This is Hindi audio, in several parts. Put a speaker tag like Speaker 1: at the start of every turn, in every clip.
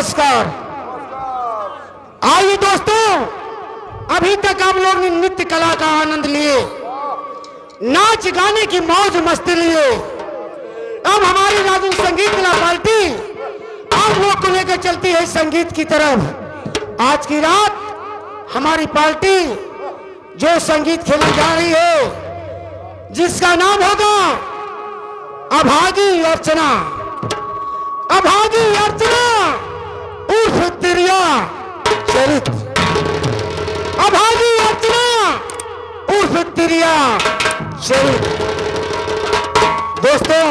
Speaker 1: नमस्कार। आइए दोस्तों, अभी तक आप लोग ने नृत्य कला का आनंद लिए, नाच गाने की मौज मस्ती लिए। अब हमारी राजू संगीत कला पार्टी आप लोग को लेकर चलती है संगीत की तरफ। आज की रात हमारी पार्टी जो संगीत खेलने जा रही है, जिसका नाम होगा अभागी अर्चना। अभागी अर्चना उर्फ तिरिया चरित। अभागी अर्चना उर्फ तिरिया चरित। दोस्तों,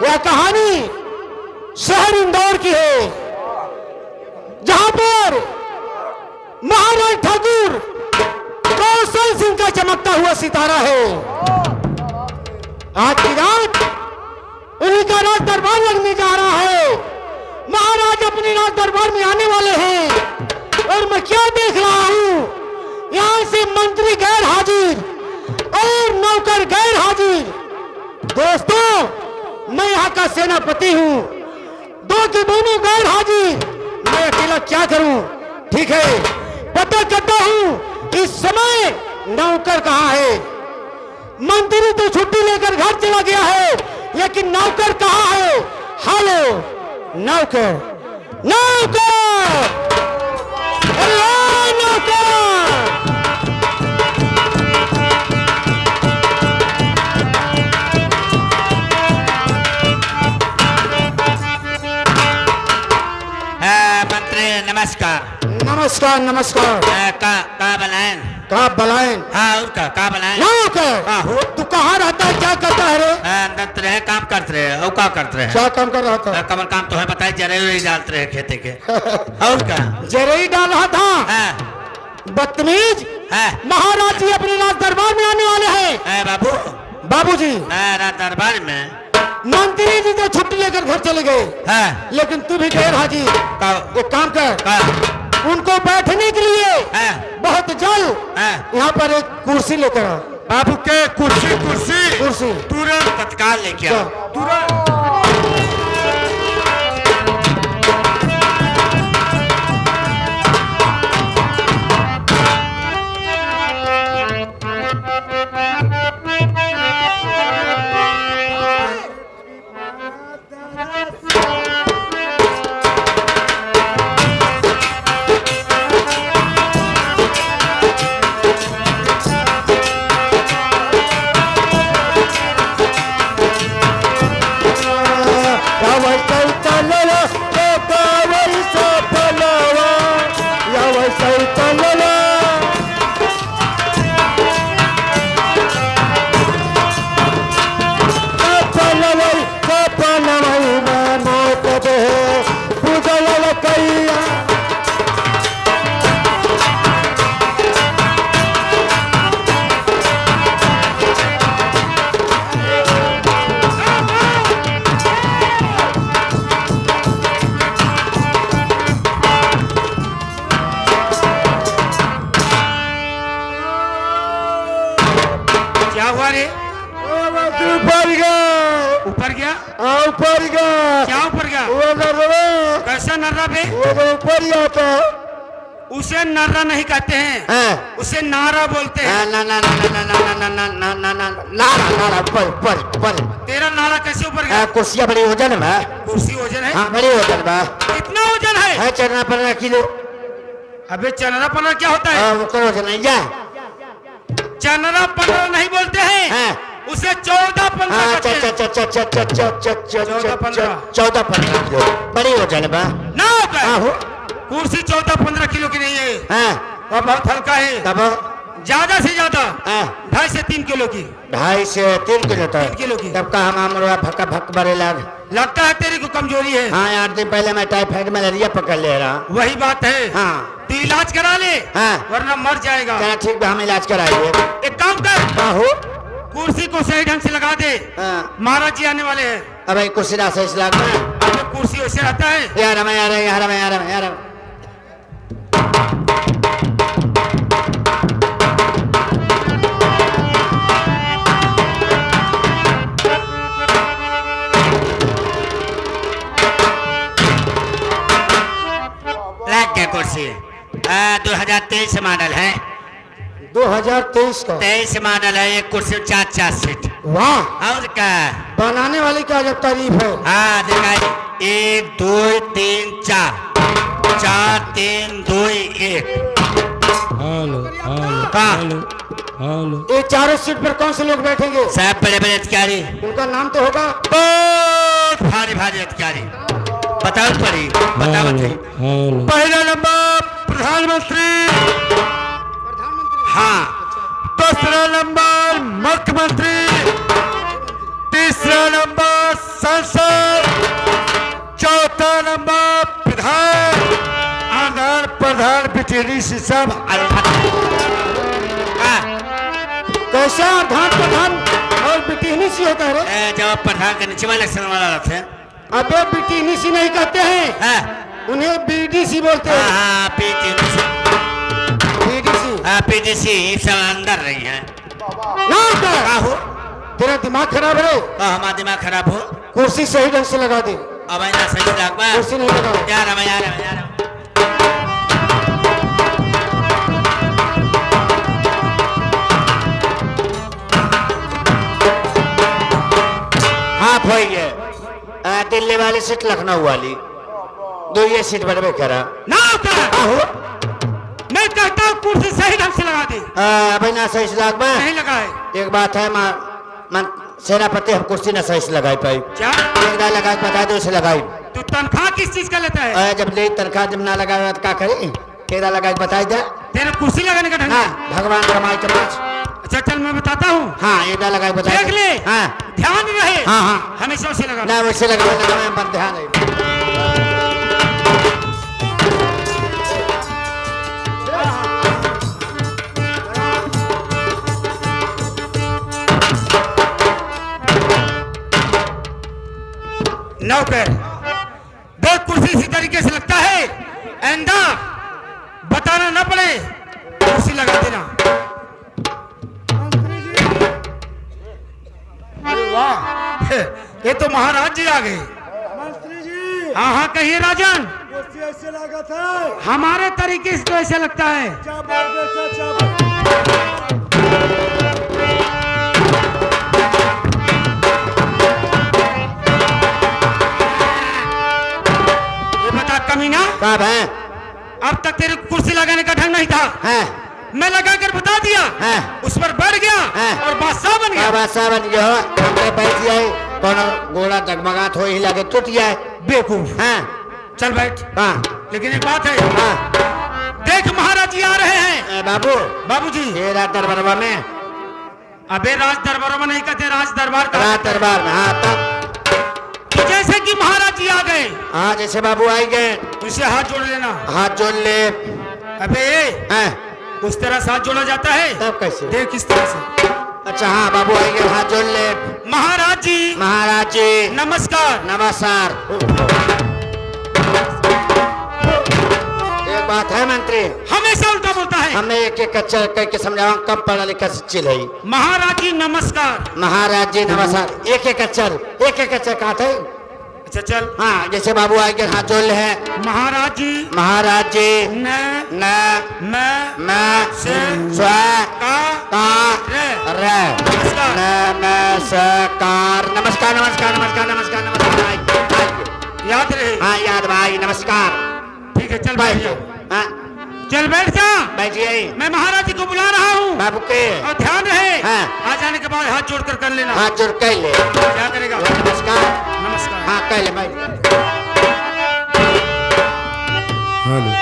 Speaker 1: यह कहानी शहर इंदौर की है, जहां पर महाराज ठाकुर कौशल सिंह का चमकता हुआ सितारा है। आज की रात उन्हीं का राज दरबार लगने जा रहा है। महाराज अपने राज दरबार में आने वाले हैं और मैं क्या देख रहा हूं, यहां से मंत्री गैर हाजिर और नौकर गैर हाजिर। दोस्तों, मैं यहाँ का सेनापति हूँ, दो के दोनों गैर हाजिर, मैं अकेला क्या करूं? ठीक है, पता करता हूं इस समय नौकर कहाँ है। मंत्री तो छुट्टी लेकर घर चला गया है, लेकिन नौकर कहाँ है? हेलो नौकर, नौकर, अरे नौकर!
Speaker 2: मंत्री नमस्कार।
Speaker 1: नमस्कार नमस्कार।
Speaker 2: का बलायन?
Speaker 1: कहाँ बलायन?
Speaker 2: हाँ, उसका का बलायन?
Speaker 1: नौकर, तू कहाँ रहता है, क्या करता है रे?
Speaker 2: अंदर रहे, काम करते रहे और क्या करते रहे?
Speaker 1: क्या काम कर रहा था?
Speaker 2: कमर काम तो है, बताइए। जरेई डालते रहे खेते के और क्या?
Speaker 1: जरेई डाल रहा था। बदतमीज! महाराज जी अपने राज दरबार में आने वाले हैं।
Speaker 2: बाबू,
Speaker 1: बाबूजी,
Speaker 2: राज दरबार में
Speaker 1: मंत्री जी तो छुट्टी लेकर घर चले गए, लेकिन तू भी गैर हाजिर। एक काम कर, उनको बैठने के लिए बहुत जल्द यहाँ पर एक कुर्सी लेकर आ।
Speaker 2: बाबू के कुर्सी कुर्सी
Speaker 1: कुर्सी
Speaker 2: तुरंत तत्काल लेके आओ, तुरंत। ऊपर गया?
Speaker 1: ऊपर गया।
Speaker 2: क्या ऊपर गया?
Speaker 1: वो नर्रा।
Speaker 2: कैसा नर्रा बे?
Speaker 1: वो ऊपर ही आता।
Speaker 2: उसे नर्रा नहीं कहते हैं, उसे नारा बोलते हैं।
Speaker 1: ना ना ना ना ना ना ना ना ना ना ना नारा नारा ऊपर ऊपर ऊपर।
Speaker 2: तेरा नारा कैसे ऊपर गया?
Speaker 1: कुर्सियाँ बड़ी वजन है।
Speaker 2: कुर्सी वजन है?
Speaker 1: हाँ, बड़ी वजन है।
Speaker 2: कितना वजन है?
Speaker 1: 14-15 किलो।
Speaker 2: अबे चनरा पनरा क्या होता है?
Speaker 1: वो करो वजन है क्या?
Speaker 2: चनरा पनरा नहीं बोलते हैं, उसे 14-15
Speaker 1: 14-15 किलो बड़ी वजन है।
Speaker 2: ना कुर्सी 14-15 किलो की नहीं है, वो बहुत हल्का है। ज्यादा से ज्यादा 2.5 से 3 किलो की।
Speaker 1: 2.5 से 3 किलो तक?
Speaker 2: 3 किलो की।
Speaker 1: तब का हम भक्का भक बड़े
Speaker 2: लगता है तेरी को कमजोरी है।
Speaker 1: हाँ, 8 दिन पहले मैं टाइफाइड मलेरिया पकड़ ले रहा।
Speaker 2: वही बात है। तो इलाज करा ले, वरना मर जाएगा।
Speaker 1: ठीक है, हम इलाज कराएंगे।
Speaker 2: एक काम कर, कुर्सी को सही ढंग से लगा दे। महाराज जी आने वाले हैं।
Speaker 1: अब कुर्सी सही लगा।
Speaker 2: कुर्सी वैसे रहता है
Speaker 1: यार, मैं यार यार मैं यार यार
Speaker 3: 2023 मॉडल है।
Speaker 1: 2023 का
Speaker 3: 23 मॉडल है। एक कुर्सी 4 सीट।
Speaker 1: वाह,
Speaker 3: और क्या?
Speaker 1: बनाने वाले की अजब तारीफ है।
Speaker 3: हाँ देखा, 1 2 3 4 4 3 2 1।
Speaker 2: हेलो हेलो
Speaker 3: हाँ।
Speaker 2: Hello hello.
Speaker 1: ये चारों सीट पर कौन से लोग बैठेंगे?
Speaker 3: सब बड़े बड़े अधिकारी,
Speaker 1: उनका नाम तो होगा।
Speaker 3: बहुत भारी भारी अधिकारी। बताओ पड़ी, बताओ
Speaker 2: हेलो हेलो।
Speaker 3: पहला नंबर प्रधानमंत्री, हाँ। दूसरा नंबर मुख्यमंत्री, तीसरा नंबर संसद, चौथा नंबर विधायक, आधार प्रधान बिटेरी से सब।
Speaker 1: कैसा प्रधान प्रधान और बिटिहनी सी होता है रे?
Speaker 3: जब प्रधान के नीचे वाले इलेक्शन वाला रहते हैं।
Speaker 1: अबे बिटिहनी सी नहीं कहते हैं,
Speaker 3: हाँ
Speaker 1: उन्हें बीडीसी बोलते हैं।
Speaker 3: हाँ पीटीसी,
Speaker 1: बीडीसी।
Speaker 3: हाँ पीटीसी सब अंदर रही है।
Speaker 1: नाम क्या है?
Speaker 3: का हो?
Speaker 1: तेरा दिमाग खराब है।
Speaker 3: हमारा दिमाग खराब हो।
Speaker 1: कुर्सी सही ढंग से लगा दे।
Speaker 3: अब ऐसा सही लगवा
Speaker 1: कुर्सी नहीं लगा।
Speaker 3: यार अब यार
Speaker 4: हाफ हो गए। दिल्ली वाली सीट लखनऊ वाली, दो ये सीट बढ़वे करा।
Speaker 2: ना हो, मैं कहता हूँ कुर्सी सही ढंग से लगा दे।
Speaker 4: अभी ना सही से लग में
Speaker 2: नहीं लगा है।
Speaker 4: एक बात है सेनापति, हम कुर्सी ना सही से लगाई पाई।
Speaker 2: क्या?
Speaker 4: एक दाल लगा बता दो उसे लगाई।
Speaker 2: तू तनख्वाह किस चीज का लेता है?
Speaker 4: जब ले तनख्वाह जब ना लगाए तो क्या करे? केरा लगा बताई दे।
Speaker 2: तेरे कुर्सी लगाने का ढंग
Speaker 4: हाँ,
Speaker 2: है।
Speaker 4: भगवान कमाई चम्मच।
Speaker 2: अच्छा चल मैं बताता हूँ।
Speaker 4: हाँ, ये दाल लगा बताई।
Speaker 2: देख ले।
Speaker 4: हाँ
Speaker 2: ध्यान रहे।
Speaker 4: हाँ हाँ,
Speaker 2: हमेशा उसे लगा।
Speaker 4: ना वैसे लगा में पर ध्यान नहीं।
Speaker 2: नौकर देख, कुर्सी इसी तरीके से लगता है। आइंदा बताना ना पड़े, कुर्सी लगा देना। अरे वाह, ये तो महाराज जी आ गए।
Speaker 5: मंत्री जी,
Speaker 2: हाँ हाँ कहिए राजन।
Speaker 5: कुर्सी ऐसे लगा था।
Speaker 2: हमारे तरीके से तो ऐसा लगता है।
Speaker 5: चावल बेचा चावल।
Speaker 2: ये बता कमीना,
Speaker 4: कब है?
Speaker 2: अब तक तेरे कुर्सी लगाने का ढंग नहीं था।
Speaker 4: हाँ
Speaker 2: मैं लगा कर बता दिया,
Speaker 4: हाँ।
Speaker 2: उस पर बैठ गया
Speaker 4: हाँ।
Speaker 2: और बादशाह बन गया।
Speaker 4: बादशाह बन गया हो, हमने बैठ जाए कोनो घोड़ा डगमगात हो ही लगे टूट जाए।
Speaker 2: बेवकूफ।
Speaker 4: हाँ
Speaker 2: चल बैठ।
Speaker 4: हाँ
Speaker 2: लेकिन एक बात है,
Speaker 4: हाँ।
Speaker 2: देख महाराज जी आ रहे हैं।
Speaker 4: बाबू,
Speaker 2: बाबूजी,
Speaker 4: ये रात दरबार में,
Speaker 2: अबे राज दरबारों में नहीं कहते, राज दरबार का।
Speaker 4: रात दरबार में। हाँ तब
Speaker 2: तो जैसे कि महाराज जी आ गए,
Speaker 4: हाँ, जैसे बाबू आई गए
Speaker 2: उसे हाथ जोड़ लेना।
Speaker 4: हाथ जोड़ ले।
Speaker 2: अबे
Speaker 4: हाँ,
Speaker 2: उस तरह से हाथ जोड़ा जाता है।
Speaker 4: तब कैसे?
Speaker 2: देख किस तरह से।
Speaker 4: अच्छा हाँ, बाबू आई गए, हाथ जोड़ ले।
Speaker 2: महाराज जी
Speaker 4: महाराज जी
Speaker 2: नमस्कार।
Speaker 4: नमस्कार। एक बात है मंत्री,
Speaker 2: हमेशा उल्टा बोलता है।
Speaker 4: हमें एक एक अच्छा करके समझावा, कब पढ़ा लिखा सच्ची है।
Speaker 2: महाराज जी नमस्कार।
Speaker 4: महाराज जी नमस्कार। एक एक अक्षर कहते हैं।
Speaker 2: अच्छा चल।
Speaker 4: हाँ, जैसे बाबू आए के हाथ जोड़ ले हैं।
Speaker 2: महाराज जी
Speaker 4: महाराज जी
Speaker 2: न
Speaker 4: न
Speaker 2: म
Speaker 4: से स्व
Speaker 2: का
Speaker 4: का रे
Speaker 2: नमस्कार।
Speaker 4: नमस्कार नमस्कार नमस्कार नमस्कार नमस्कार नमस्कार।
Speaker 2: याद रहे।
Speaker 4: हाँ याद भाई, नमस्कार।
Speaker 2: ठीक है चल बैठ
Speaker 4: बैठ
Speaker 2: जा।
Speaker 4: हाँ,
Speaker 2: चल बैठ जा।
Speaker 4: बैठिए।
Speaker 2: मैं महाराज जी को बुला रहा हूँ
Speaker 4: बाबू के
Speaker 2: और ध्यान रहे।
Speaker 4: हाँ।
Speaker 2: आ जाने के बाद हाथ जोड़कर कर लेना।
Speaker 4: हाथ जोड़ कर ले।
Speaker 2: क्या करेगा?
Speaker 4: नमस्कार।
Speaker 2: नमस्कार।
Speaker 4: हाँ कर ले भाई।
Speaker 2: हेलो।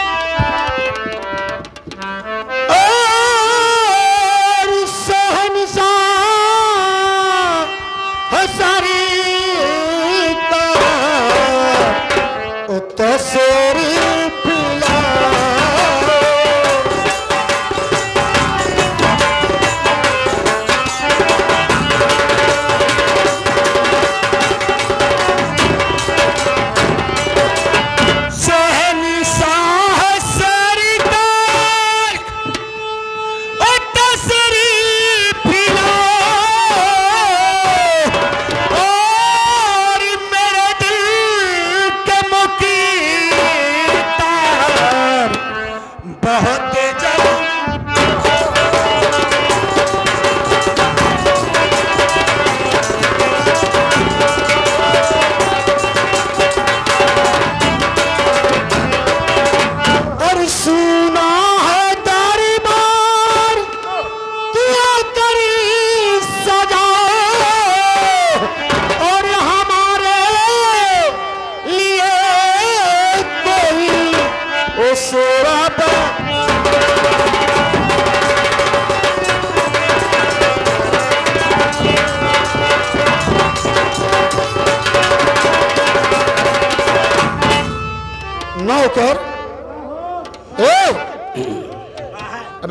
Speaker 1: शहंशाह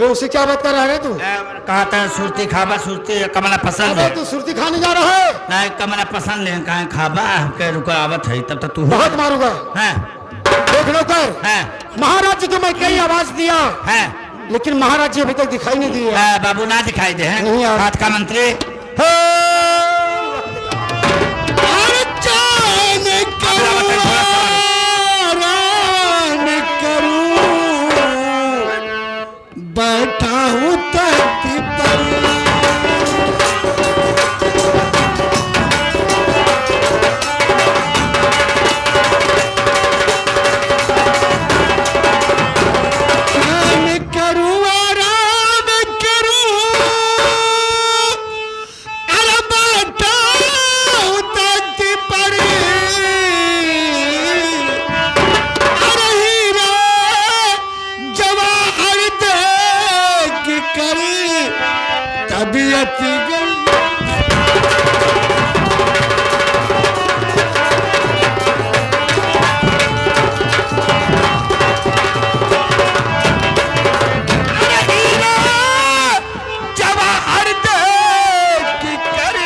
Speaker 1: अबे उससे क्या बात कर रहा है तू?
Speaker 3: कहा था सुरती खाबा सुरती कमला पसंद
Speaker 1: अबे
Speaker 3: है
Speaker 1: तू सुरती खाने जा रहा है?
Speaker 3: नहीं कमला पसंद है कहा खाबा के रुको आवत है तब तक तू
Speaker 1: बहुत मारूंगा।
Speaker 3: हैं
Speaker 1: देख लो कर,
Speaker 3: हैं
Speaker 1: महाराज जी को मैं कई आवाज दिया,
Speaker 3: हैं
Speaker 1: लेकिन महाराज जी अभी तक दिखाई नहीं दिए।
Speaker 3: बाबू ना दिखाई दे हैं
Speaker 1: नहीं यार।
Speaker 3: हाथ का मंत्री
Speaker 1: बैठा हूँ तख्ती पर, करूँ आराम करूँ, अरे बैठा हूँ तख्ती पर, अरे हीरा जवाहर देख कर तबीयत गई।
Speaker 3: जवाहर देख कर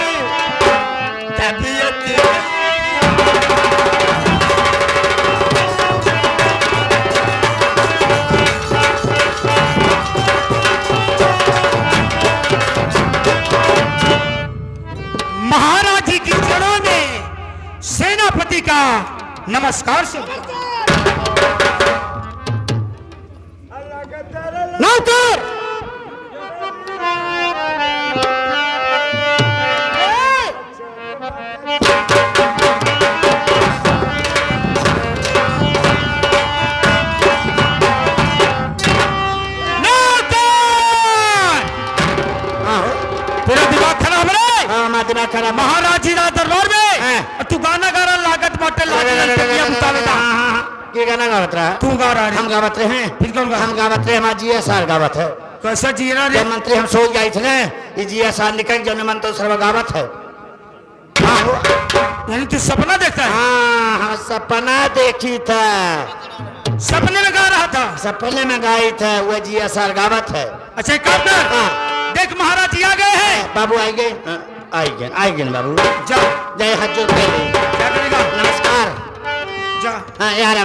Speaker 3: तबीयत
Speaker 2: महाराज जी की चरणों में सेनापति का नमस्कार से
Speaker 5: अल्लाह का तारा
Speaker 1: नौकर
Speaker 2: तेरा दिमाग खराब है
Speaker 4: हाँ दिमाग खराब।
Speaker 2: महाराज जी ना दरबार में
Speaker 4: हाँ।
Speaker 2: और तू गाना गा रहा लागत बाटे
Speaker 4: ये गाना गावत रहा?
Speaker 2: तू गा रहा है
Speaker 4: हम गावत रहे हैं।
Speaker 2: फिर कौन गा?
Speaker 4: हम गावत रहे, हमारा GSR गावत है।
Speaker 2: कैसा जी रहा रे
Speaker 4: जब मंत्री हम सोच गए थे ना, ये GSR निकल जब मन तो सर्व गावत है।
Speaker 2: यानी तू सपना देखता है
Speaker 4: हाँ हम सपना देखी था,
Speaker 2: सपने में गा रहा था
Speaker 4: सपने में गाई था, वो GSR गावत है।
Speaker 2: अच्छा एक काम कर
Speaker 4: हाँ।
Speaker 2: देख महाराज जी आ गए हैं
Speaker 4: बाबू आई गए, आई गए बाबू।
Speaker 2: जा
Speaker 4: जय हाथ जोड़ के
Speaker 2: क्या करेगा
Speaker 4: नमस्कार।
Speaker 2: जा
Speaker 4: हाँ यार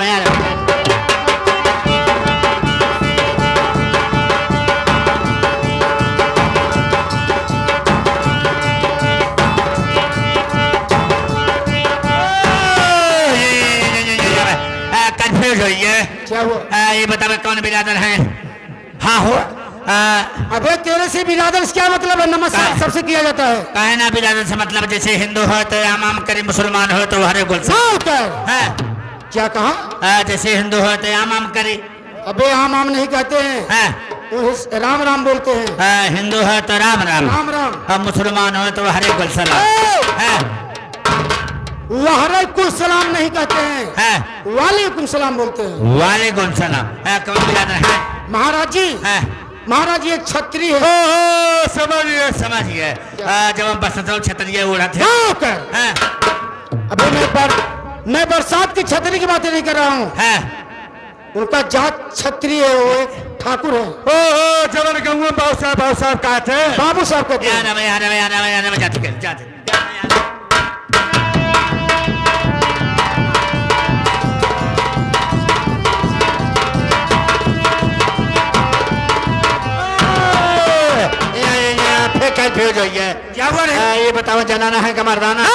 Speaker 3: कंफ्यूज हुई है
Speaker 1: क्या हुआ?
Speaker 3: ये बताओ कौन बिरादर है हाँ हो
Speaker 1: अबे तेरे से बिरादर से क्या मतलब है? नमस्कार
Speaker 3: काय?
Speaker 1: सबसे किया जाता है।
Speaker 3: कहे ना बिरादर से मतलब जैसे हिंदू हो तो आम करे, मुसलमान हो तो हरे गुल से
Speaker 1: नौकर
Speaker 3: हाँ
Speaker 1: क्या कहा?
Speaker 3: जैसे हिंदू हो तो आम करे
Speaker 1: अबे आम नहीं कहते हैं,
Speaker 3: हाँ
Speaker 1: वो राम राम बोलते हैं।
Speaker 3: हिंदू हो तो राम राम
Speaker 1: राम राम।
Speaker 3: और मुसलमान हो तो हरे गुल सलाम हाँ
Speaker 1: वालेकुम सलाम नहीं कहते हैं,
Speaker 3: हाँ
Speaker 1: वालेकुम सलाम बोलते हैं।
Speaker 3: वालेकुम सलाम कौन बिरादर है
Speaker 1: महाराज जी,
Speaker 3: हाँ
Speaker 1: महाराज जी एक छत्री है।
Speaker 3: समझिए जब हम बसंत छतरिए उड़ाते हैं
Speaker 1: नौकर
Speaker 3: हाँ
Speaker 1: अबे मैं बरसात की छतरी की बातें नहीं कर रहा हूँ।
Speaker 3: हाँ
Speaker 1: उनका जात छत्री है, वो एक ठाकुर है।
Speaker 2: जबर कहूँगा बाबू साहब कहा थे
Speaker 1: बाबू साहब कहते हैं।
Speaker 3: यार जाते
Speaker 4: कंफ्यूज हुई है।
Speaker 2: क्या हुआ रे
Speaker 4: ये बताओ जनाना है कि मर्दाना?